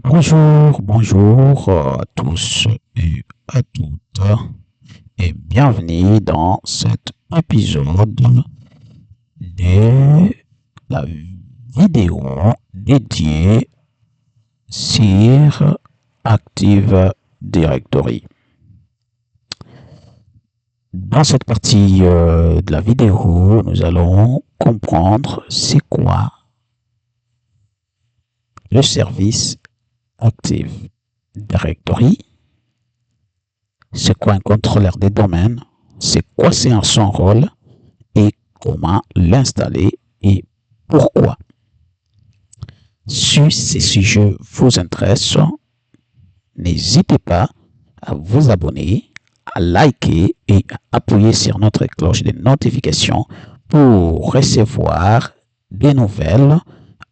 Bonjour à tous et à toutes et bienvenue dans cet épisode de la vidéo dédiée sur Active Directory. Dans cette partie de la vidéo, nous allons comprendre c'est quoi le service Active Directory, c'est quoi un contrôleur des domaines, c'est quoi c'est son rôle et comment l'installer et pourquoi. Si ces sujets vous intéressent, n'hésitez pas à vous abonner, à liker et à appuyer sur notre cloche de notification pour recevoir des nouvelles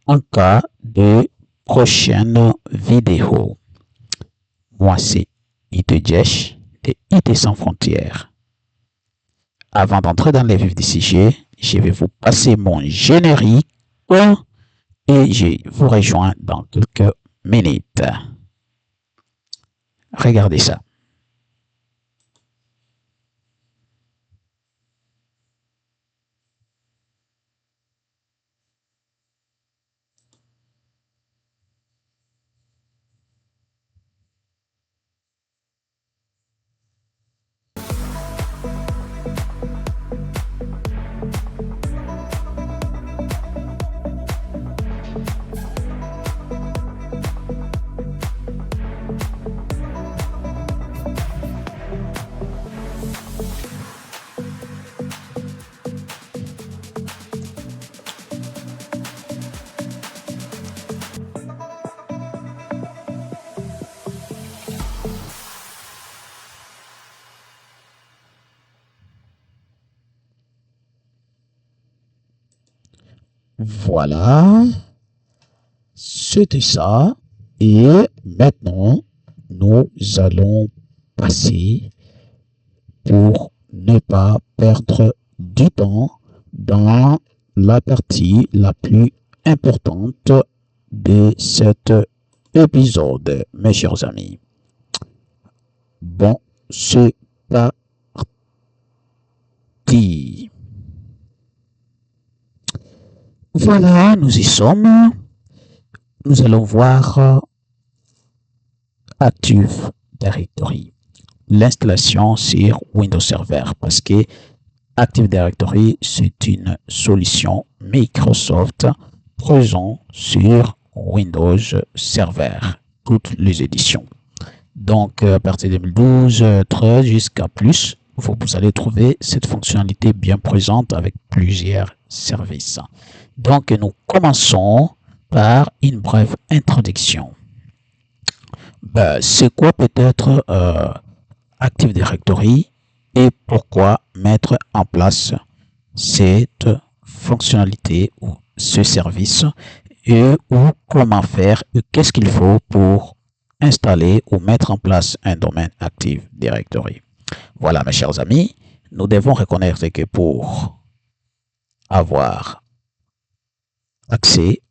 en cas de prochaine vidéo. Moi, c'est IT de IT Sans Frontières. Avant d'entrer dans les vifs du sujet, je vais vous passer mon générique et je vous rejoins dans quelques minutes. Regardez ça. Voilà, c'était ça. Et maintenant, nous allons passer pour ne pas perdre du temps dans la partie la plus importante de cet épisode, mes chers amis. Bon, c'est parti. Voilà, nous y sommes. Nous allons voir Active Directory, l'installation sur Windows Server, parce que Active Directory, c'est une solution Microsoft présente sur Windows Server, toutes les éditions. Donc, à partir de 2012, 13 jusqu'à plus, vous allez trouver cette fonctionnalité bien présente avec plusieurs services. Donc, nous commençons par une brève introduction. C'est quoi peut-être Active Directory et pourquoi mettre en place cette fonctionnalité ou ce service et ou comment faire et qu'est-ce qu'il faut pour installer ou mettre en place un domaine Active Directory. Voilà, mes chers amis, nous devons reconnaître que pour avoir accès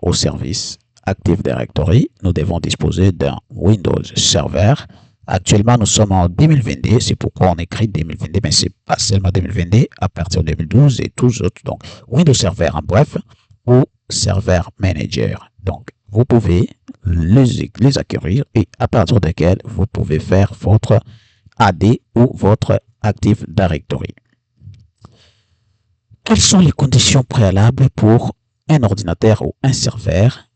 au service Active Directory, nous devons disposer d'un Windows Server. Actuellement, nous sommes en 2022, c'est pourquoi on écrit 2022, mais c'est pas seulement 2022, à partir de 2012 et tous autres. Donc, Windows Server en bref, ou Server Manager. Donc, vous pouvez les acquérir et à partir desquels vous pouvez faire votre AD ou votre Active Directory. Quelles sont les conditions préalables pour un ordinateur ou un serveur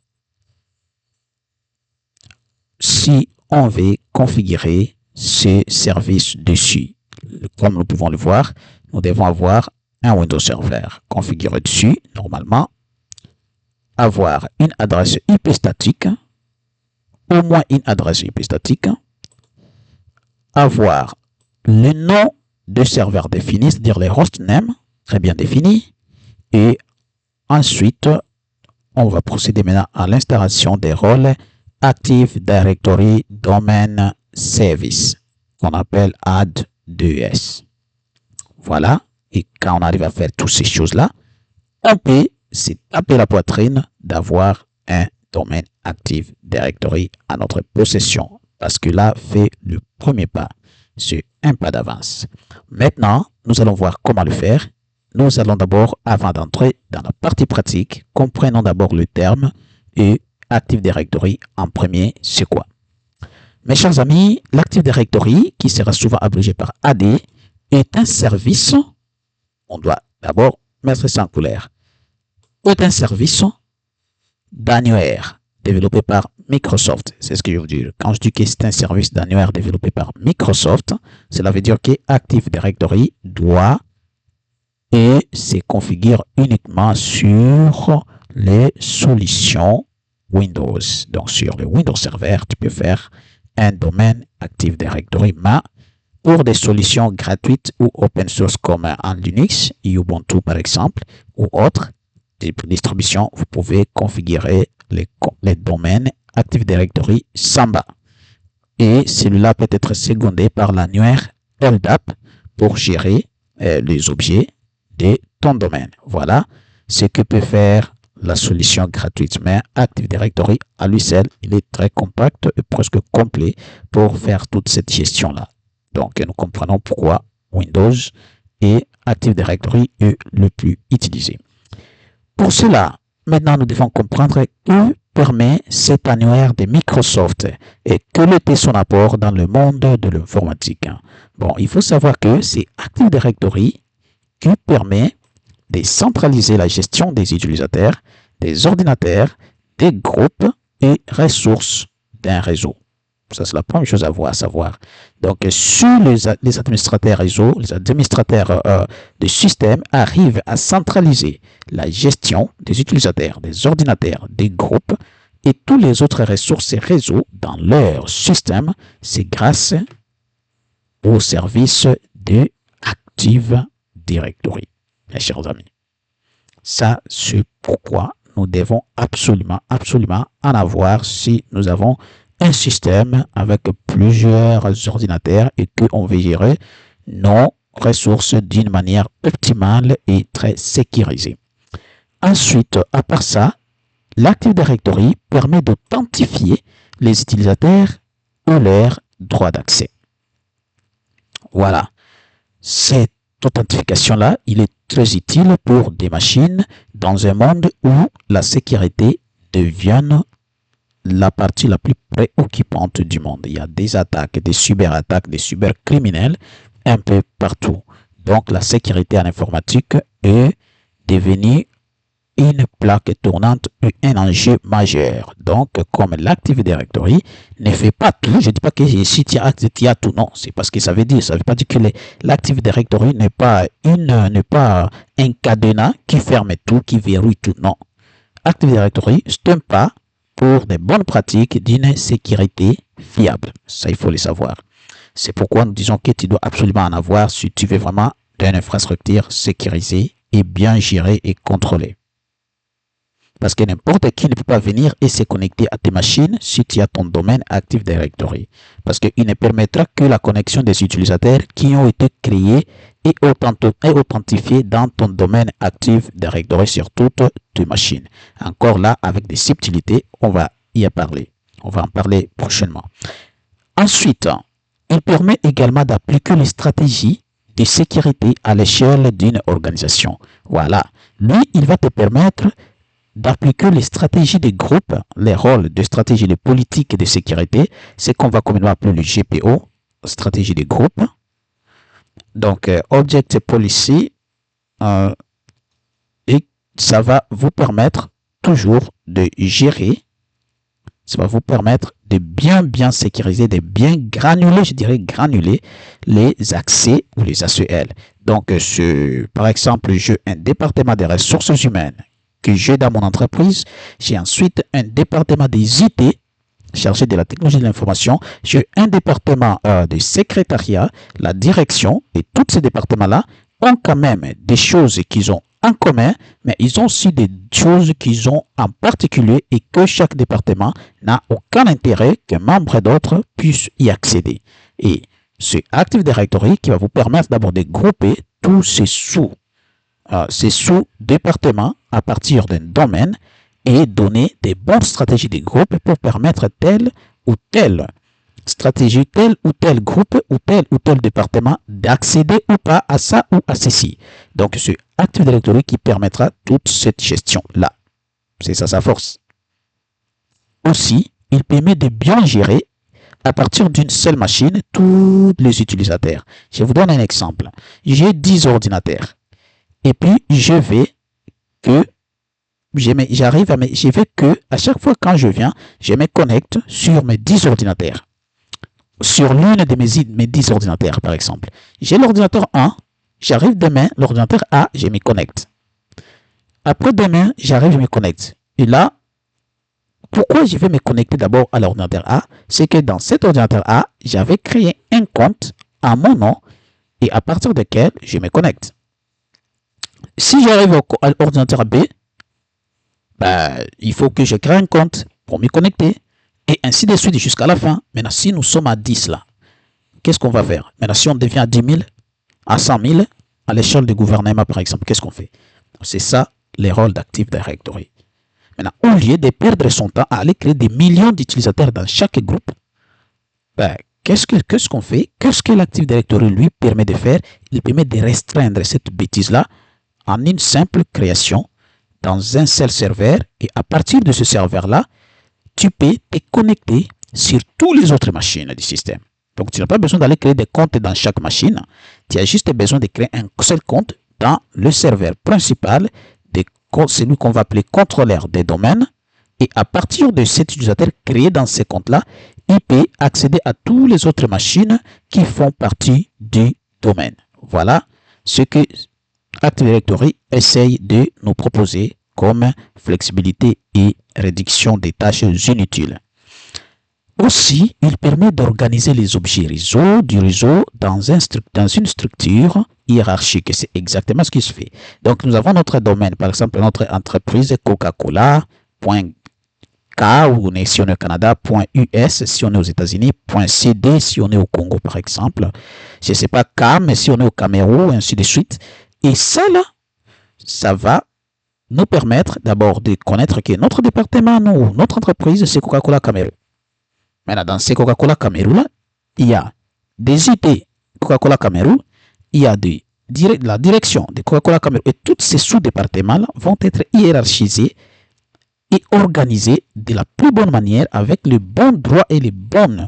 si on veut configurer ces services dessus? Comme nous pouvons le voir, nous devons avoir un Windows Server configuré dessus, normalement, avoir une adresse IP statique, au moins une adresse IP statique, avoir le nom de serveur défini, c'est-à-dire les hostnames, très bien définis, et ensuite, on va procéder maintenant à l'installation des rôles Active Directory Domain Service, qu'on appelle AD2S. Voilà, et quand on arrive à faire toutes ces choses-là, on peut se taper la poitrine d'avoir un domaine Active Directory à notre possession. Bascula fait le premier pas. C'est un pas d'avance. Maintenant, nous allons voir comment le faire. Nous allons d'abord, avant d'entrer dans la partie pratique, comprenons d'abord le terme et Active Directory en premier, c'est quoi? Mes chers amis, l'Active Directory, qui sera souvent abrégé par AD, est un service, on doit d'abord mettre ça en couleur, est un service d'annuaire développé par Microsoft. C'est ce que je veux dire. Quand je dis que c'est un service d'annuaire développé par Microsoft, cela veut dire que Active Directory doit et se configure uniquement sur les solutions Windows. Donc, sur le Windows Server, tu peux faire un domaine Active Directory, mais pour des solutions gratuites ou open source comme en Linux, Ubuntu par exemple, ou autres distributions, vous pouvez configurer les domaines Active Directory Samba. Et celui-là peut être secondé par l'annuaire LDAP pour gérer les objets de ton domaine. Voilà ce que peut faire la solution gratuite. Mais Active Directory, à lui seul, il est très compact et presque complet pour faire toute cette gestion-là. Donc, nous comprenons pourquoi Windows et Active Directory est le plus utilisé. Pour cela, maintenant, nous devons comprendre que permet cet annuaire de Microsoft et quel était son apport dans le monde de l'informatique. Bon, il faut savoir que c'est Active Directory qui permet de centraliser la gestion des utilisateurs, des ordinateurs, des groupes et ressources d'un réseau. Ça, c'est la première chose à savoir. Donc, sur les administrateurs réseau, les administrateurs de système arrivent à centraliser la gestion des utilisateurs, des ordinateurs, des groupes et toutes les autres ressources et réseaux dans leur système. C'est grâce au service de Active Directory, mes chers amis. Ça, c'est pourquoi nous devons absolument en avoir si nous avons un système avec plusieurs ordinateurs et qu'on veut gérer nos ressources d'une manière optimale et très sécurisée. Ensuite, à part ça, l'Active Directory permet d'authentifier les utilisateurs ou leurs droits d'accès. Voilà. Cette authentification-là, il est très utile pour des machines dans un monde où la sécurité devient la partie la plus préoccupante du monde. Il y a des attaques, des cybercriminels un peu partout. Donc, la sécurité en informatique est devenue une plaque tournante et un enjeu majeur. Donc, comme l'Active Directory ne fait pas tout, je ne dis pas que si tu as tout, non, c'est parce que ça veut pas dire que l'Active Directory n'est pas un cadenas qui ferme tout, qui verrouille tout, non. Active Directory, c'est un pas pour des bonnes pratiques d'une sécurité fiable. Ça, il faut le savoir. C'est pourquoi nous disons que tu dois absolument en avoir si tu veux vraiment une infrastructure sécurisée et bien gérée et contrôlée. Parce que n'importe qui ne peut pas venir et se connecter à tes machines si tu as ton domaine Active Directory. Parce qu'il ne permettra que la connexion des utilisateurs qui ont été créés et authentifiés dans ton domaine Active Directory sur toutes tes machines. Encore là, avec des subtilités, on va y parler. On va en parler prochainement. Ensuite, il permet également d'appliquer les stratégies de sécurité à l'échelle d'une organisation. Voilà. Lui, il va te permettre d'appliquer les stratégies de groupe, les rôles de stratégie de politique de sécurité, c'est qu'on va communément appeler le GPO, stratégie de groupe. Donc, Object Policy, et ça va vous permettre toujours de gérer, ça va vous permettre de bien sécuriser, de bien granuler, je dirais granuler les accès ou les ACL. Donc, par exemple, j'ai un département des ressources humaines que j'ai dans mon entreprise. J'ai ensuite un département des IT, chargé de la technologie de l'information. J'ai un département de secrétariat, la direction, et tous ces départements-là ont quand même des choses qu'ils ont en commun, mais ils ont aussi des choses qu'ils ont en particulier et que chaque département n'a aucun intérêt qu'un membre d'autre puisse y accéder. Et c'est Active Directory qui va vous permettre d'abord de grouper tous ces sous-départements à partir d'un domaine et donner des bonnes stratégies de groupe pour permettre telle ou telle stratégie, tel ou tel groupe ou tel département d'accéder ou pas à ça ou à ceci. Donc, c'est Active Directory qui permettra toute cette gestion-là. C'est ça sa force. Aussi, il permet de bien gérer à partir d'une seule machine tous les utilisateurs. Je vous donne un exemple. J'ai 10 ordinateurs. Et puis, je vais que à chaque fois quand je viens, je me connecte sur mes 10 ordinateurs. Sur l'une de mes 10 ordinateurs, par exemple. J'ai l'ordinateur 1, j'arrive demain, l'ordinateur A, je me connecte. Après demain, j'arrive, je me connecte. Et là, pourquoi je vais me connecter d'abord à l'ordinateur A? C'est que dans cet ordinateur A, j'avais créé un compte à mon nom et à partir duquel je me connecte. Si j'arrive à l'ordinateur B, il faut que je crée un compte pour me connecter et ainsi de suite jusqu'à la fin. Maintenant, si nous sommes à 10 là, qu'est-ce qu'on va faire? Maintenant, si on devient à 10 000, à 100 000, à l'échelle du gouvernement par exemple, qu'est-ce qu'on fait? C'est ça les rôles d'Active Directory. Maintenant, au lieu de perdre son temps à aller créer des millions d'utilisateurs dans chaque groupe, qu'est-ce qu'on fait? Qu'est-ce que l'Active Directory lui permet de faire? Il permet de restreindre cette bêtise-là en une simple création dans un seul serveur et à partir de ce serveur-là, tu peux te connecter sur toutes les autres machines du système. Donc, tu n'as pas besoin d'aller créer des comptes dans chaque machine. Tu as juste besoin de créer un seul compte dans le serveur principal, celui qu'on va appeler contrôleur des domaines. Et à partir de cet utilisateur créé dans ces comptes-là, il peut accéder à toutes les autres machines qui font partie du domaine. Voilà ce que Active Directory essaye de nous proposer comme flexibilité et réduction des tâches inutiles. Aussi, il permet d'organiser les objets réseau du réseau dans une structure hiérarchique. C'est exactement ce qui se fait. Donc, nous avons notre domaine, par exemple, notre entreprise Coca-Cola.k ou si on est au Canada, .us si on est aux États-Unis, .cd si on est au Congo, par exemple. Je ne sais pas K, mais si on est au Cameroun, ainsi de suite. Et ça, là, ça va nous permettre d'abord de connaître que notre département, notre entreprise, c'est Coca-Cola Cameroun. Maintenant, dans ces Coca-Cola Cameroun, il y a des IT Coca-Cola Cameroun, il y a la direction de Coca-Cola Cameroun et tous ces sous-départements vont être hiérarchisés et organisés de la plus bonne manière avec les bons droits et les bons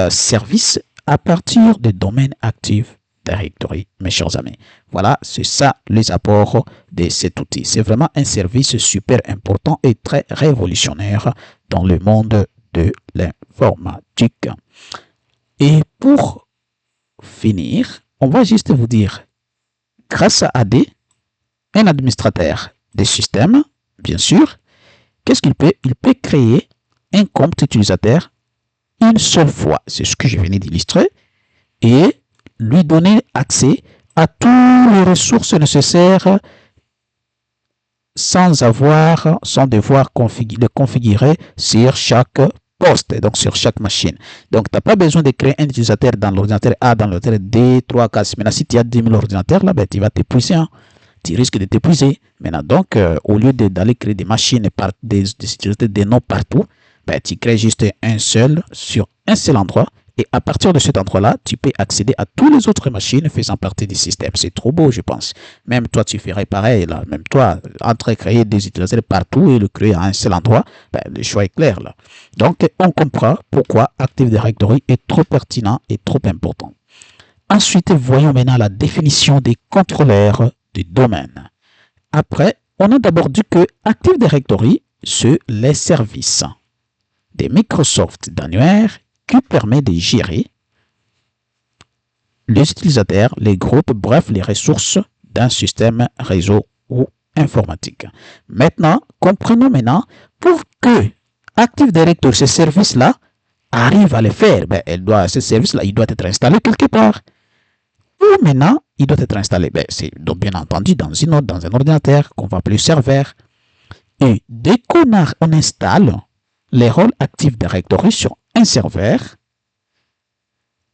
services à partir des domaines actifs Directory, mes chers amis. Voilà, c'est ça les apports de cet outil. C'est vraiment un service super important et très révolutionnaire dans le monde de l'informatique. Et pour finir, on va juste vous dire, grâce à AD, un administrateur des systèmes, bien sûr, qu'est-ce qu'il peut? Il peut créer un compte utilisateur une seule fois. C'est ce que je venais d'illustrer. Et lui donner accès à toutes les ressources nécessaires sans devoir le configurer sur chaque poste, donc sur chaque machine. Donc, tu n'as pas besoin de créer un utilisateur dans l'ordinateur A, dans l'ordinateur D, 3, 4. Maintenant, si tu as 10 000 ordinateurs, là, tu vas t'épuiser. Hein. Tu risques de t'épuiser. Maintenant, donc, au lieu d'aller créer des machines, des utilisateurs, des noms partout, tu crées juste un seul sur un seul endroit. Et à partir de cet endroit-là, tu peux accéder à toutes les autres machines faisant partie du système. C'est trop beau, je pense. Même toi, tu ferais pareil. Là. Même toi, entre créer des utilisateurs partout et le créer à un seul endroit, le choix est clair. Là. Donc, on comprend pourquoi Active Directory est trop pertinent et trop important. Ensuite, voyons maintenant la définition des contrôleurs du domaine. Après, on a d'abord dit que Active Directory, c'est les services de Microsoft d'annuaire qui permet de gérer les utilisateurs, les groupes, bref, les ressources d'un système réseau ou informatique. Maintenant, comprenons maintenant pour que Active Directory, ce service-là, arrive à le faire. Ce service-là, il doit être installé quelque part. Où maintenant, il doit être installé. C'est donc bien entendu dans un ordinateur qu'on va appeler serveur. Et dès qu'on installe les rôles Active Directory sur un serveur,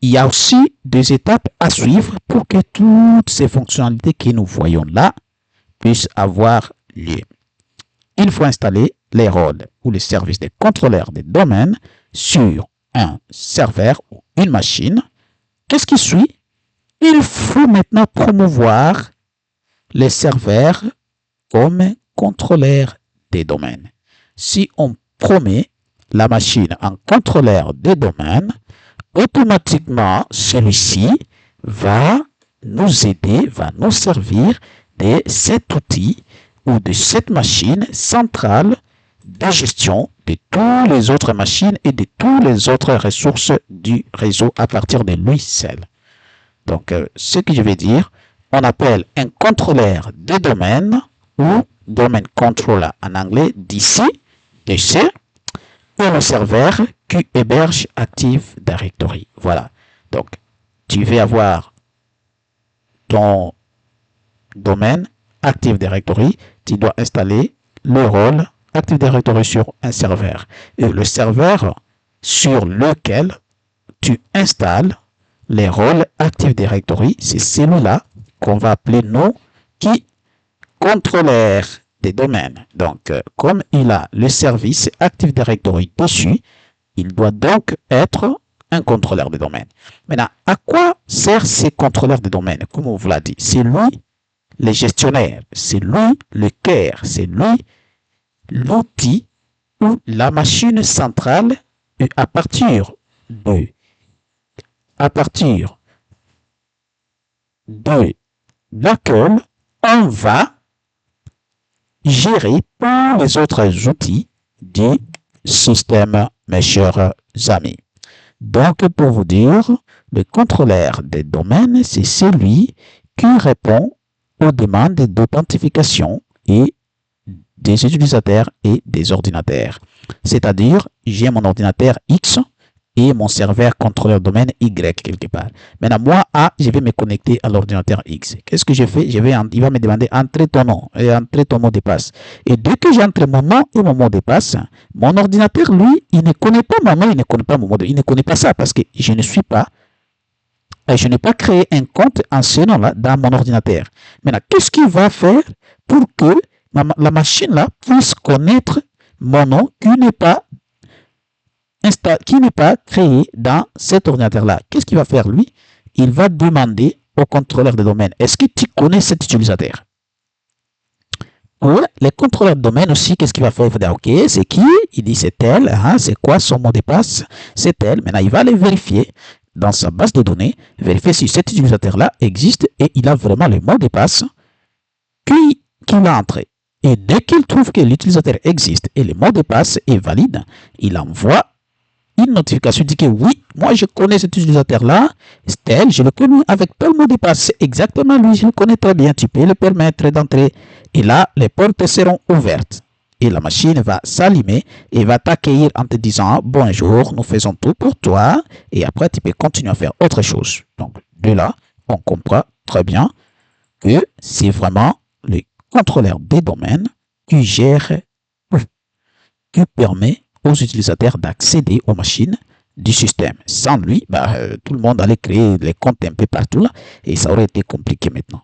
il y a aussi des étapes à suivre pour que toutes ces fonctionnalités que nous voyons là puissent avoir lieu. Il faut installer les rôles ou les services des contrôleurs des domaines sur un serveur ou une machine, qu'est-ce qui suit? Il faut maintenant promouvoir les serveurs comme contrôleurs des domaines. Si on promet la machine en contrôleur des domaines, automatiquement, celui-ci va nous aider, va nous servir de cet outil ou de cette machine centrale de gestion de toutes les autres machines et de toutes les autres ressources du réseau à partir de lui seul. Donc, ce que je vais dire, on appelle un contrôleur de domaine ou domain controller en anglais DC, DC, et le serveur qui héberge Active Directory. Voilà. Donc, tu vas avoir ton domaine Active Directory, tu dois installer le rôle Active Directory sur un serveur. Et le serveur sur lequel tu installes les rôles Active Directory, c'est celui-là qu'on va appeler nous qui contrôleur des domaines. Donc, comme il a le service Active Directory dessus, il doit donc être un contrôleur de domaine. Maintenant, à quoi sert ces contrôleurs de domaine? Comme on vous l'a dit, c'est lui le gestionnaire, c'est lui le cœur, c'est lui l'outil ou la machine centrale à partir de laquelle on va gérer par les autres outils du système, mes chers amis. Donc, pour vous dire, le contrôleur des domaines, c'est celui qui répond aux demandes d'authentification et des utilisateurs et des ordinateurs. C'est-à-dire, j'ai mon ordinateur X et mon serveur contrôleur domaine Y quelque part. Maintenant, moi, je vais me connecter à l'ordinateur X. Qu'est-ce que je fais? Il va me demander entrer ton nom et entrer ton mot de passe. Et dès que j'entre mon nom et mon mot de passe, mon ordinateur, lui, il ne connaît pas mon nom, il ne connaît pas mon mot de passe. Il ne connaît pas ça parce que je n'ai pas créé un compte en ce nom-là dans mon ordinateur. Maintenant, qu'est-ce qu'il va faire pour que la machine-là puisse connaître mon nom qui n'est pas créé dans cet ordinateur-là? Qu'est-ce qu'il va faire, lui? Il va demander au contrôleur de domaine, est-ce que tu connais cet utilisateur? Pour les contrôleurs de domaine aussi, qu'est-ce qu'il va faire? Il va dire, ok, c'est qui? Il dit, c'est elle. Hein, c'est quoi son mot de passe? C'est elle. Maintenant, il va aller vérifier dans sa base de données, vérifier si cet utilisateur-là existe et il a vraiment le mot de passe qu'il a entré. Et dès qu'il trouve que l'utilisateur existe et le mot de passe est valide, il envoie une notification dit que oui, moi je connais cet utilisateur-là, c'est tel, je le connais avec tel mot de passe, c'est exactement lui, je le connais très bien, tu peux le permettre d'entrer. Et là, les portes seront ouvertes. Et la machine va s'allumer et va t'accueillir en te disant bonjour, nous faisons tout pour toi. Et après, tu peux continuer à faire autre chose. Donc, de là, on comprend très bien que c'est vraiment le contrôleur des domaines qui gère, qui permet aux utilisateurs d'accéder aux machines du système. Sans lui, tout le monde allait créer les comptes un peu partout là, et ça aurait été compliqué maintenant.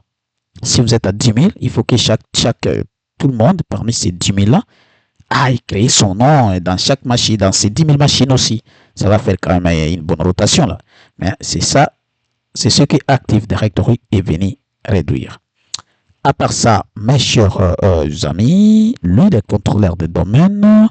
Si vous êtes à 10 000, il faut que tout le monde, parmi ces 10 000 là, aille créer son nom dans chaque machine, dans ces 10 000 machines aussi. Ça va faire quand même une bonne rotation là. Mais c'est ça, c'est ce que Active Directory est venu réduire. À part ça, mes chers amis, lui, le contrôleur de domaine,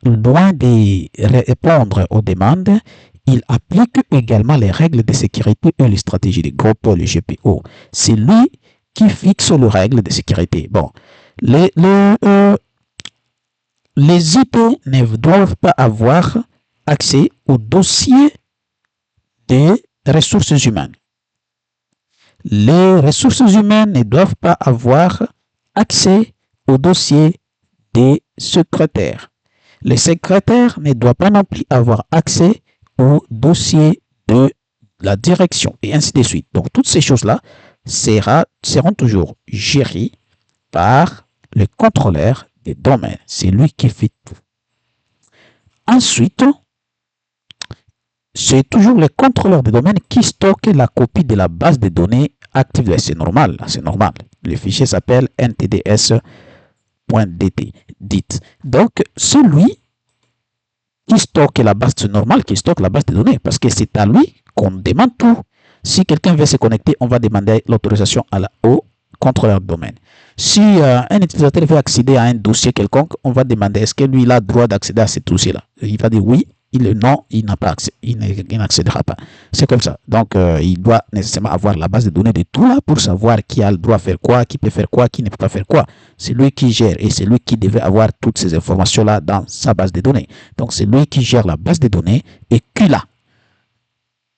loin de répondre aux demandes, il applique également les règles de sécurité et les stratégies de groupe, le GPO. C'est lui qui fixe les règles de sécurité. Bon, les IP ne doivent pas avoir accès au dossier des ressources humaines. Les ressources humaines ne doivent pas avoir accès au dossier des secrétaires. Les secrétaires ne doivent pas non plus avoir accès au dossier de la direction et ainsi de suite. Donc, toutes ces choses-là seront toujours gérées par le contrôleur des domaines. C'est lui qui fait tout. Ensuite, c'est toujours le contrôleur des domaines qui stocke la copie de la base de données active. C'est normal, c'est normal. Le fichier s'appelle NTDS .dt, dit. Donc, celui qui stocke la base, c'est normal qu'il stocke la base de données parce que c'est à lui qu'on demande tout. Si quelqu'un veut se connecter, on va demander l'autorisation au contrôleur de domaine. Si un utilisateur veut accéder à un dossier quelconque, on va demander est-ce que lui il a le droit d'accéder à ce dossier-là. Il va dire oui, non, il n'a pas accès, il n'accédera pas. C'est comme ça. Donc, il doit nécessairement avoir la base de données de tout là pour savoir qui a le droit de faire quoi, qui peut faire quoi, qui ne peut pas faire quoi. C'est lui qui gère et c'est lui qui devait avoir toutes ces informations-là dans sa base de données. Donc, c'est lui qui gère la base de données et qui l'a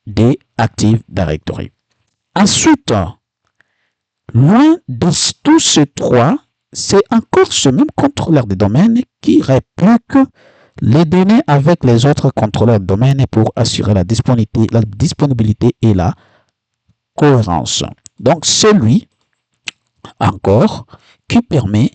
des Active Directory. Ensuite, loin de tous ces trois, c'est encore ce même contrôleur de domaine qui réplique les données avec les autres contrôleurs de domaine pour assurer la disponibilité et la cohérence. Donc, c'est lui encore qui permet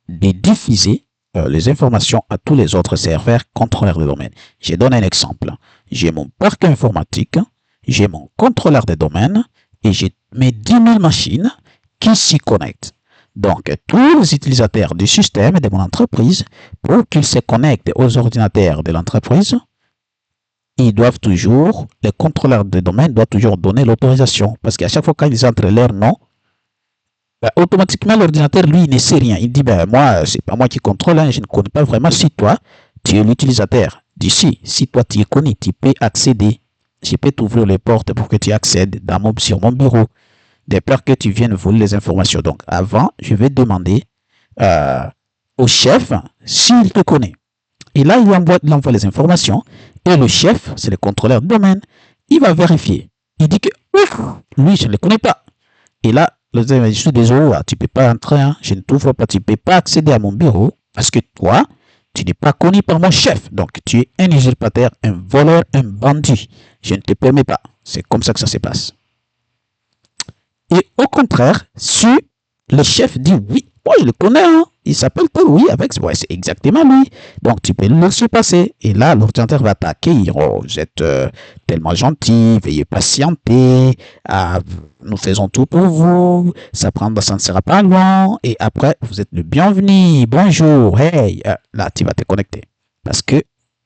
de diffuser les informations à tous les autres serveurs contrôleurs de domaine. Je donne un exemple. J'ai mon parc informatique, j'ai mon contrôleur de domaine et j'ai mes 10 000 machines qui s'y connectent. Donc, tous les utilisateurs du système de mon entreprise, pour qu'ils se connectent aux ordinateurs de l'entreprise, le contrôleur de domaine doit toujours donner l'autorisation. Parce qu'à chaque fois qu'ils entrent leur nom, automatiquement l'ordinateur, lui, il ne sait rien. Il dit, moi, c'est pas moi qui contrôle, je ne connais pas vraiment. Si toi, tu es l'utilisateur d'ici, si toi, tu es connu, tu peux accéder. Je peux t'ouvrir les portes pour que tu accèdes sur mon bureau. De peur que tu viennes voler les informations. Donc, avant, je vais demander au chef s'il te connaît. Et là, il envoie les informations. Et le chef, c'est le contrôleur de domaine. Il va vérifier. Il dit que, lui, je ne le connais pas. Et là, je suis désolé, tu ne peux pas entrer. Je ne t'ouvre pas. Tu ne peux pas accéder à mon bureau parce que toi, tu n'es pas connu par mon chef. Donc, tu es un usurpateur, un voleur, un bandit. Je ne te permets pas. C'est comme ça que ça se passe. Et au contraire, si le chef dit oui, moi je le connais, il s'appelle pas oui, c'est exactement lui. Donc tu peux le laisser passer. Et là, l'ordinateur va attaquer. Oh, vous êtes tellement gentil, veuillez patienter. Nous faisons tout pour vous. Ça ne sera pas long. Et après, vous êtes le bienvenu. Bonjour, hey. Là, tu vas te connecter. Parce que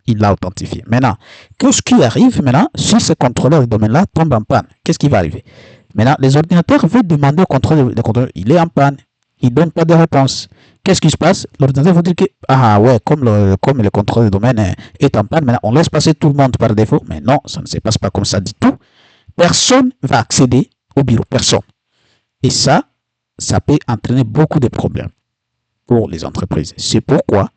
il l'a authentifié. Maintenant, qu'est-ce qui arrive maintenant si ce contrôleur de domaine-là tombe en panne? Qu'est-ce qui va arriver? Maintenant, les ordinateurs veulent demander au contrôleur, il est en panne, il ne donne pas de réponse. Qu'est-ce qui se passe? L'ordinateur va dire que, comme le contrôleur de domaine est en panne, maintenant on laisse passer tout le monde par défaut. Mais non, ça ne se passe pas comme ça du tout. Personne ne va accéder au bureau, personne. Et ça peut entraîner beaucoup de problèmes pour les entreprises. C'est pourquoi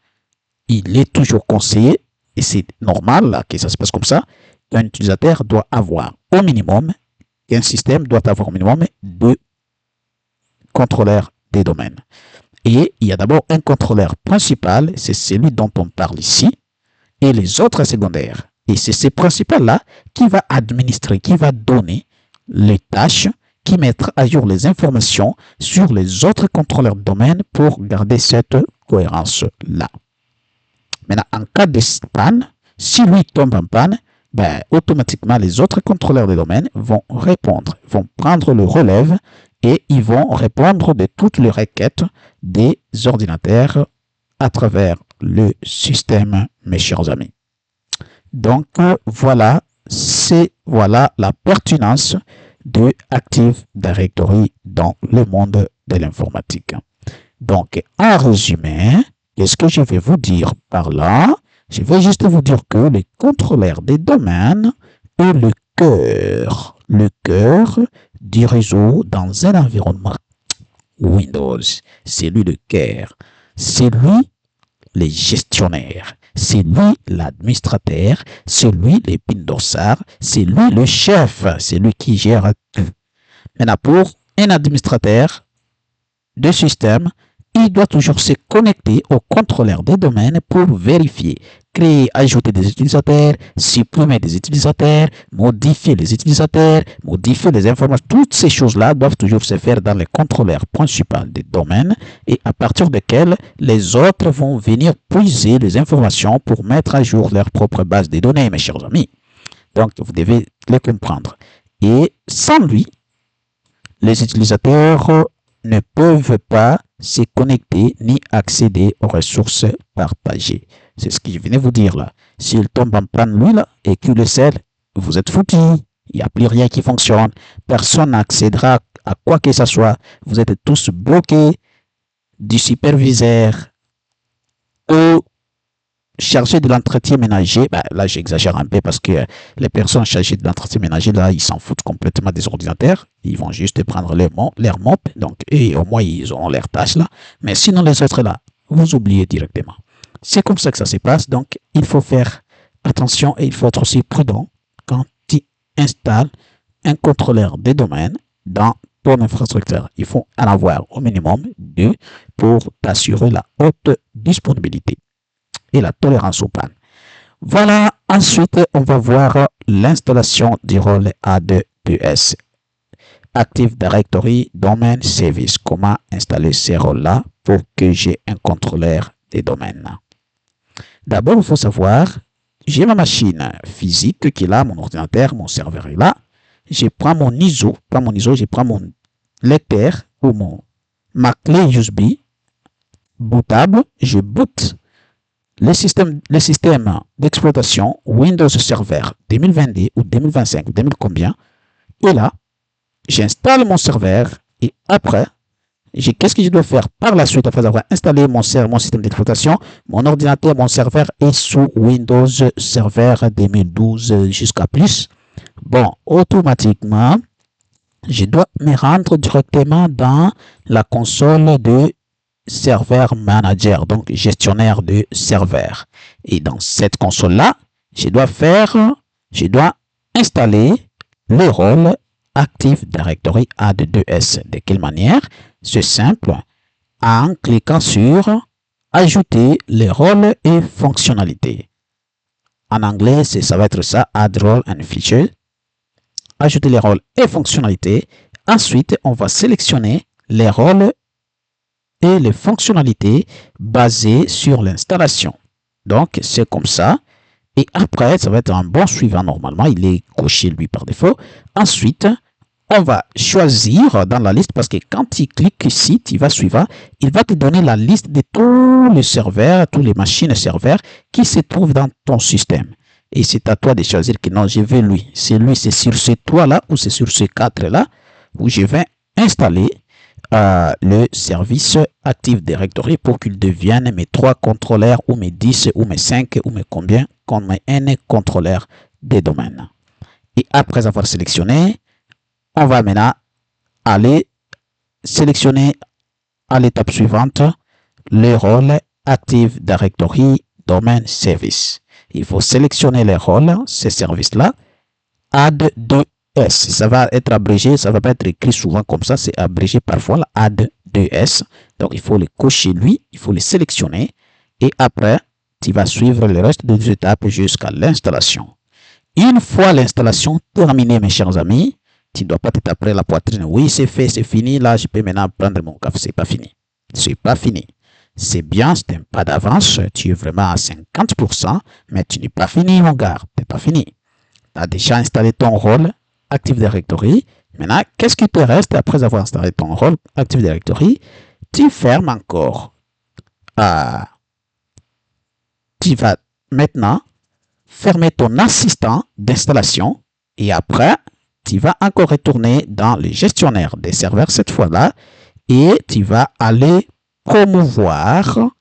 il est toujours conseillé, et c'est normal que ça se passe comme ça, qu'un utilisateur doit avoir au minimum, un système doit avoir au minimum 2 contrôleurs des domaines. Et il y a d'abord un contrôleur principal, c'est celui dont on parle ici, et les autres secondaires. Et c'est ce principal-là qui va administrer, qui va donner les tâches, qui mettra à jour les informations sur les autres contrôleurs de domaine pour garder cette cohérence-là. Maintenant, en cas de panne, si lui tombe en panne, automatiquement, les autres contrôleurs de domaine vont répondre, vont prendre le relève et ils vont répondre de toutes les requêtes des ordinateurs à travers le système, mes chers amis. Donc, voilà la pertinence de Active Directory dans le monde de l'informatique. Donc, en résumé, qu'est-ce que je vais vous dire par là? Je vais juste vous dire que le contrôleur des domaines est le cœur du réseau dans un environnement Windows. C'est lui le cœur. C'est lui le gestionnaire. C'est lui l'administrateur. C'est lui l'épine-dorsale. C'est lui le chef. C'est lui qui gère tout. Maintenant, pour un administrateur de système, il doit toujours se connecter au contrôleur des domaines pour vérifier, créer, ajouter des utilisateurs, supprimer des utilisateurs, modifier les utilisateurs, modifier les informations. Toutes ces choses-là doivent toujours se faire dans le contrôleur principal des domaines et à partir desquels les autres vont venir puiser les informations pour mettre à jour leur propre base de données, mes chers amis. Donc, vous devez les comprendre. Et sans lui, les utilisateurs ne peuvent pas se connecter ni accéder aux ressources partagées. C'est ce que je venais vous dire là. S'il tombe en panne lui là et qu'il le cède, vous êtes foutu. Il n'y a plus rien qui fonctionne. Personne n'accédera à quoi que ce soit. Vous êtes tous bloqués du superviseur au chargé de l'entretien ménager. Là, j'exagère un peu parce que les personnes chargées de l'entretien ménager, là, ils s'en foutent complètement des ordinateurs. Ils vont juste prendre leur mop. Donc, et au moins, ils auront leur tâche là. Mais sinon, les autres là, vous oubliez directement. C'est comme ça que ça se passe. Donc, il faut faire attention et il faut être aussi prudent quand tu installes un contrôleur des domaines dans ton infrastructure. Il faut en avoir au minimum 2 pour t'assurer la haute disponibilité et la tolérance aux pannes. Voilà, ensuite, on va voir l'installation du rôle AD2S. Active Directory Domain Service. Comment installer ces rôles-là pour que j'ai un contrôleur des domaines. D'abord, il faut savoir, j'ai ma machine physique qui est là, mon ordinateur, mon serveur est là. Je prends mon ISO, je prends mon lecteur ou ma clé USB bootable, je boot le système d'exploitation Windows Server 2022 ou 2025 ou 2000 combien. Et là, j'installe mon serveur et après, qu'est-ce que je dois faire par la suite après avoir installé mon système d'exploitation? Mon ordinateur, mon serveur est sous Windows Server 2012 jusqu'à plus. Bon, automatiquement, je dois me rendre directement dans la console de serveur manager, donc gestionnaire de serveur. Et dans cette console-là, je dois installer le rôle Active Directory AD2S. De quelle manière? C'est simple, en cliquant sur Ajouter les rôles et fonctionnalités. En anglais, ça va être ça, Add Role and Feature. Ajouter les rôles et fonctionnalités. Ensuite, on va sélectionner les rôles et les fonctionnalités basées sur l'installation. Donc, c'est comme ça. Et après, ça va être un bon suivant normalement. Il est coché, lui, par défaut. Ensuite, on va choisir dans la liste parce que quand tu cliques ici, tu vas suivre, il va te donner la liste de tous les serveurs, toutes les machines serveurs qui se trouvent dans ton système. Et c'est à toi de choisir que non, je veux lui. C'est lui, c'est sur ce toit-là ou c'est sur ce cadre-là où je vais installer le service Active Directory pour qu'il devienne mes 3 contrôleurs ou mes 10 ou mes 5 ou mes combien comme mes N contrôleurs des domaines. Et après avoir sélectionné, on va maintenant aller sélectionner à l'étape suivante le rôle Active Directory Domain Service. Il faut sélectionner les rôles, ces services-là, AD2S. Ça va être abrégé, ça ne va pas être écrit souvent comme ça, c'est abrégé parfois, la AD2S. Donc, il faut le cocher lui, il faut le sélectionner. Et après, tu vas suivre le reste des étapes jusqu'à l'installation. Une fois l'installation terminée, mes chers amis, tu ne dois pas te taper la poitrine. Oui, c'est fait, c'est fini. Là, je peux maintenant prendre mon café. C'est pas fini. C'est pas fini. C'est bien, c'est un pas d'avance. Tu es vraiment à 50%, mais tu n'es pas fini, mon gars. Tu n'es pas fini. Tu as déjà installé ton rôle Active Directory. Maintenant, qu'est-ce qui te reste après avoir installé ton rôle Active Directory? Tu fermes encore. Tu vas maintenant fermer ton assistant d'installation et après, tu vas encore retourner dans le gestionnaire des serveurs cette fois-là et tu vas aller promouvoir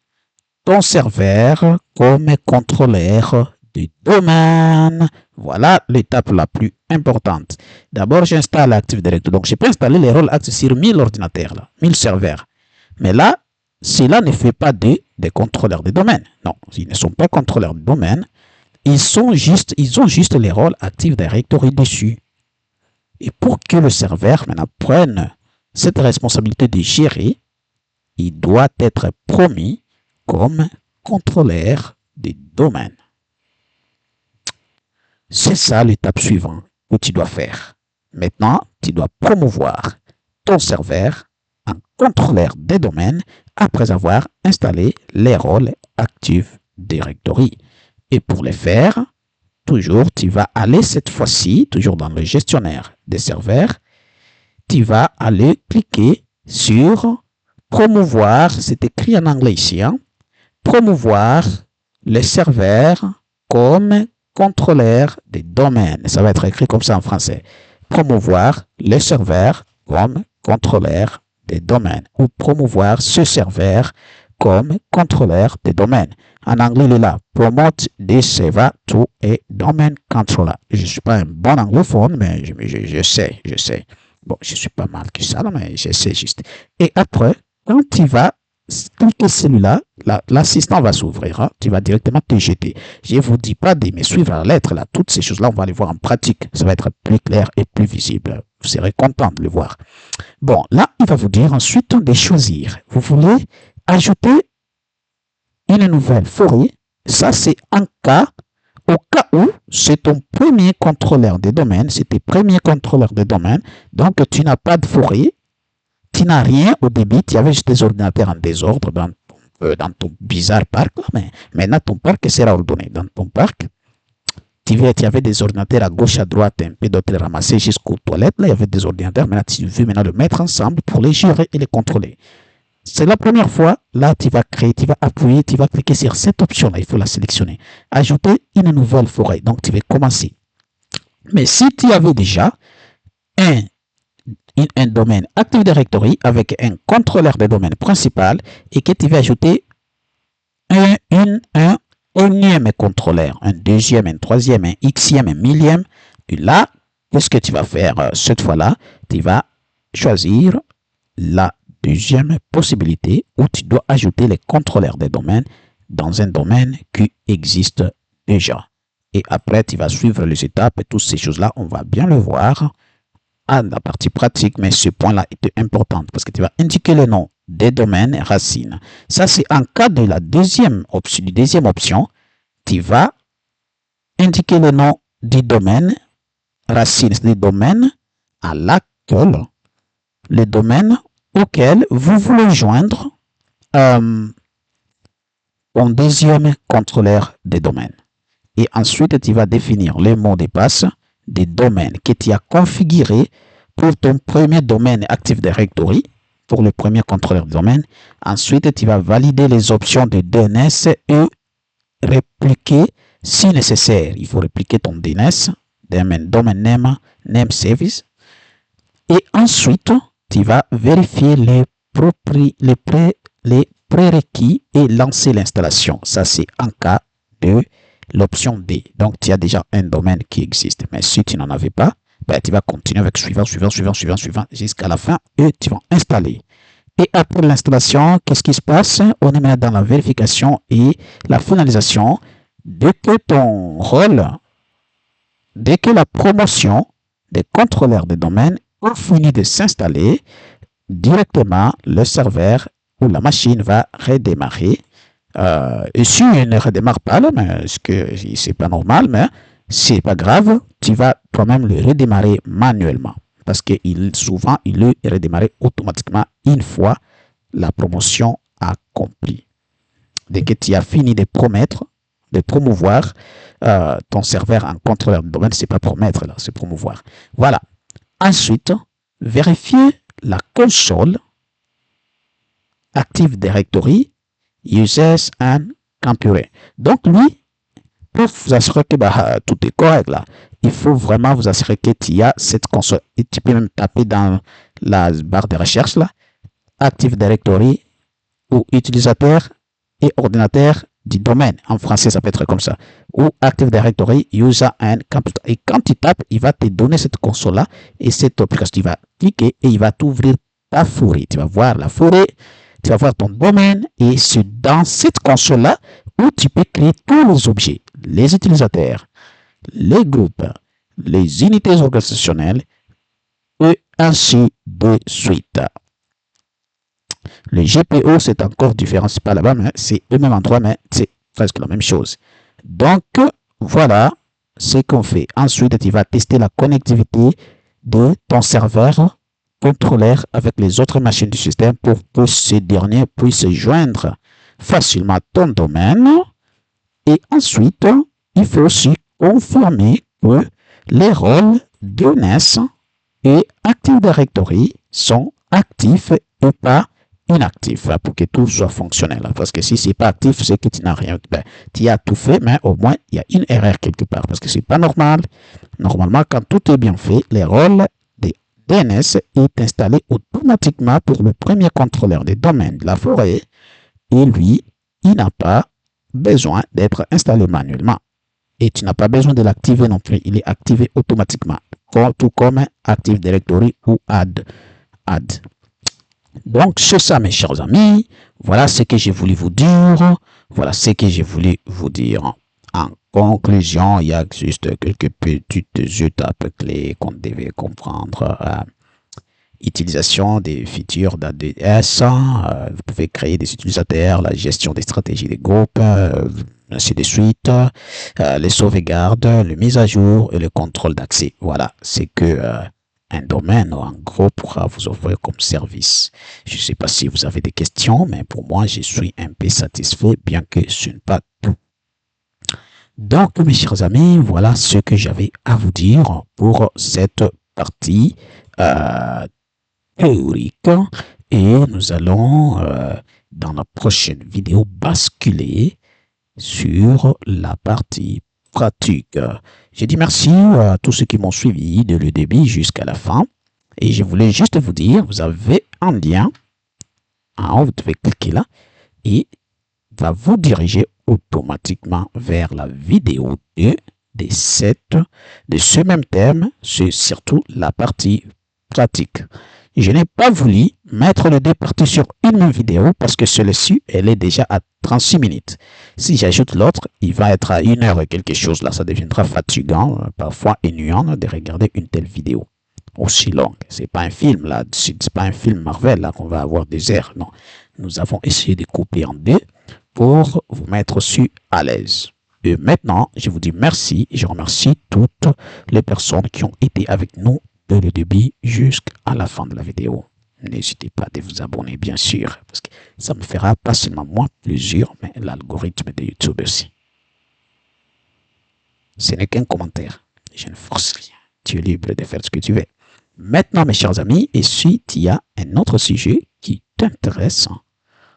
ton serveur comme contrôleur du domaine. Voilà l'étape la plus importante. D'abord, j'installe Active Directory. Donc, je peux installer les rôles Active sur 1000 ordinateurs, là, 1000 serveurs. Mais là, cela ne fait pas des contrôleurs de domaine. Non, ils ne sont pas contrôleurs de domaine. Ils ont juste les rôles Active Directory dessus. Et pour que le serveur maintenant prenne cette responsabilité de gérer, il doit être promis comme contrôleur des domaines. C'est ça l'étape suivante que tu dois faire. Maintenant, tu dois promouvoir ton serveur en contrôleur des domaines après avoir installé les rôles Active Directory. Et pour les faire, toujours, tu vas aller cette fois-ci, toujours dans le gestionnaire des serveurs, tu vas aller cliquer sur promouvoir, c'est écrit en anglais ici, hein, promouvoir les serveurs comme contrôleurs des domaines. Ça va être écrit comme ça en français. Promouvoir les serveurs comme contrôleurs des domaines ou promouvoir ce serveur comme contrôleur des domaines. En anglais, il est là. Promote this server to a domain controller. Je ne suis pas un bon anglophone, mais je sais. Bon, je suis pas mal que ça, mais j'essaie juste. Et après, quand tu vas cliquer celui-là, l'assistant va s'ouvrir. Hein, tu vas directement te jeter. Je ne vous dis pas de me suivre à la lettre. Là, toutes ces choses-là, on va les voir en pratique. Ça va être plus clair et plus visible. Vous serez content de le voir. Bon, là, il va vous dire ensuite de choisir. Vous voulez ajouter une nouvelle forêt. Ça, c'est un cas, au cas où c'est ton premier contrôleur de domaine, c'est tes premiers contrôleurs de domaine, donc tu n'as pas de forêt, tu n'as rien au début, tu avais juste des ordinateurs en désordre dans ton bizarre parc, mais maintenant ton parc sera ordonné. Dans ton parc, tu avais des ordinateurs à gauche, à droite, un peu d'autres ramassés jusqu'aux toilettes, là il y avait des ordinateurs, maintenant tu veux maintenant le mettre ensemble pour les gérer et les contrôler. C'est la première fois, là, tu vas créer, tu vas appuyer, tu vas cliquer sur cette option-là, il faut la sélectionner. Ajouter une nouvelle forêt, donc tu vas commencer. Mais si tu avais déjà un domaine Active Directory avec un contrôleur de domaine principal et que tu vas ajouter un énième contrôleur, un deuxième, un troisième, un xème, un millième, et là, qu'est-ce que tu vas faire cette fois-là? Tu vas choisir la deuxième possibilité où tu dois ajouter les contrôleurs des domaines dans un domaine qui existe déjà. Et après, tu vas suivre les étapes et toutes ces choses-là, on va bien le voir à la partie pratique, mais ce point-là est important parce que tu vas indiquer le nom des domaines racines. Ça, c'est en cas de la deuxième option, tu vas indiquer le nom du domaine racine, c'est-à-dire domaine à laquelle le domaine auquel vous voulez joindre un deuxième contrôleur des domaines. Et ensuite, tu vas définir les mots de passe des domaines que tu as configurés pour ton premier domaine Active Directory, pour le premier contrôleur de domaine. Ensuite, tu vas valider les options de DNS et répliquer si nécessaire. Il faut répliquer ton DNS, domain name service. Et ensuite, tu vas vérifier les prérequis et lancer l'installation. Ça, c'est en cas de l'option D. Donc, tu as déjà un domaine qui existe. Mais si tu n'en avais pas, ben, tu vas continuer avec suivant jusqu'à la fin et tu vas installer. Et après l'installation, qu'est-ce qui se passe? On est maintenant dans la vérification et la finalisation. Dès que ton rôle, dès que la promotion des contrôleurs de domaine a fini de s'installer, directement le serveur ou la machine va redémarrer. Et si il ne redémarre pas, là, mais c'est pas normal, mais c'est pas grave, tu vas toi-même le redémarrer manuellement. Parce que souvent, il le redémarre automatiquement une fois la promotion accomplie. Dès que tu as fini de promouvoir ton serveur en contrôleur de domaine, c'est pas promettre, là, c'est promouvoir. Voilà. Ensuite, vérifiez la console Active Directory Users and Computer. Donc, lui, pour vous assurer que tout est correct, là, il faut vraiment vous assurer que tu y a cette console. Et tu peux même taper dans la barre de recherche, là, Active Directory ou utilisateur et ordinateur du domaine. En français, ça peut être comme ça. Ou Active Directory User and Computer. Et quand tu tapes, il va te donner cette console-là et cette application. Tu vas cliquer et il va t'ouvrir ta forêt. Tu vas voir la forêt, tu vas voir ton domaine et c'est dans cette console-là où tu peux créer tous les objets, les utilisateurs, les groupes, les unités organisationnelles et ainsi de suite. Le GPO, c'est encore différent, c'est pas là-bas, mais c'est le même endroit, mais c'est presque la même chose. Donc, voilà ce qu'on fait. Ensuite, tu vas tester la connectivité de ton serveur contrôleur avec les autres machines du système pour que ces derniers puissent joindre facilement ton domaine. Et ensuite, il faut aussi confirmer que les rôles DNS et Active Directory sont actifs et pas inactif pour que tout soit fonctionnel. Parce que si c'est pas actif, c'est que tu n'as rien. Ben, tu as tout fait, mais au moins il y a une erreur quelque part parce que c'est pas normal. Normalement, quand tout est bien fait, les rôles des DNS est installé automatiquement pour le premier contrôleur des domaines de la forêt et lui, il n'a pas besoin d'être installé manuellement. Et tu n'as pas besoin de l'activer non plus. Il est activé automatiquement, tout comme Active Directory ou add. Donc, sur ça, mes chers amis, voilà ce que j'ai voulu vous dire. Voilà ce que j'ai voulu vous dire. En conclusion, il y a juste quelques petites étapes clés qu'on devait comprendre. Utilisation des features d'ADS, vous pouvez créer des utilisateurs, la gestion des stratégies des groupes, ainsi de suite, les sauvegardes, les mises à jour et le contrôle d'accès. Voilà, c'est que un domaine en gros pourra vous offrir comme service. Je ne sais pas si vous avez des questions, mais pour moi, je suis un peu satisfait, bien que ce n'est pas tout. Donc, mes chers amis, voilà ce que j'avais à vous dire pour cette partie théorique. Et nous allons, dans la prochaine vidéo, basculer sur la partie pratique. Je dis merci à tous ceux qui m'ont suivi de le début jusqu'à la fin. Et je voulais juste vous dire, vous avez un lien. Vous devez cliquer là et va vous diriger automatiquement vers la vidéo 2 des 7 de ce même thème. C'est surtout la partie pratique. Je n'ai pas voulu mettre les deux parties sur une même vidéo parce que celle-ci, elle est déjà à 36 minutes. Si j'ajoute l'autre, il va être à 1 heure et quelque chose. Là, ça deviendra fatigant, parfois ennuyant de regarder une telle vidéo aussi longue. C'est pas un film, là. C'est pas un film Marvel, là, qu'on va avoir des heures. Non. Nous avons essayé de couper en deux pour vous mettre aussi à l'aise. Et maintenant, je vous dis merci. Je remercie toutes les personnes qui ont été avec nous de le début jusqu'à la fin de la vidéo. N'hésitez pas de vous abonner, bien sûr, parce que ça me fera pas seulement moi plaisir, mais l'algorithme de YouTube aussi. Ce n'est qu'un commentaire. Je ne force rien. Tu es libre de faire ce que tu veux. Maintenant, mes chers amis, et si tu as un autre sujet qui t'intéresse,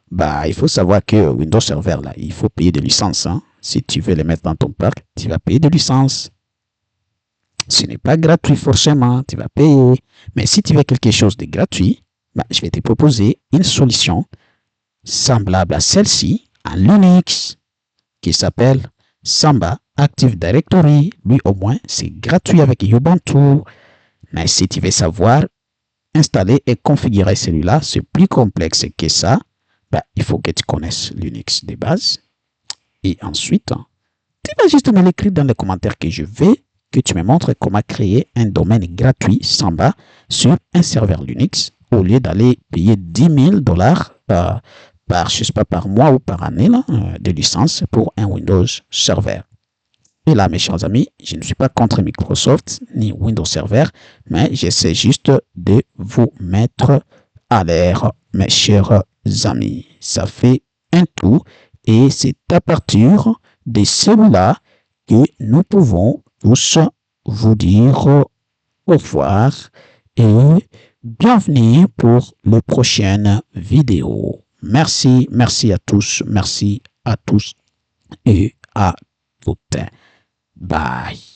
bah, il faut savoir que Windows Server, là, il faut payer des licences. Hein. Si tu veux les mettre dans ton parc, tu vas payer des licences. Ce n'est pas gratuit forcément, tu vas payer. Mais si tu veux quelque chose de gratuit, bah, je vais te proposer une solution semblable à celle-ci en Linux qui s'appelle Samba Active Directory. Lui au moins, c'est gratuit avec Ubuntu. Mais si tu veux savoir installer et configurer celui-là, c'est plus complexe que ça. Bah, il faut que tu connaisses Linux de base. Et ensuite, tu vas juste me l'écrire dans les commentaires que je vais que tu me montres comment créer un domaine gratuit Samba sur un serveur Linux au lieu d'aller payer 10 000 $ je sais pas, par mois ou par année là, de licence pour un Windows Server. Et là, mes chers amis, je ne suis pas contre Microsoft ni Windows Server, mais j'essaie juste de vous mettre à l'air, mes chers amis. Ça fait un tout et c'est à partir de celui-là que nous pouvons tous vous dire au revoir et bienvenue pour la prochaine vidéo. Merci, merci à tous et à toutes. Bye.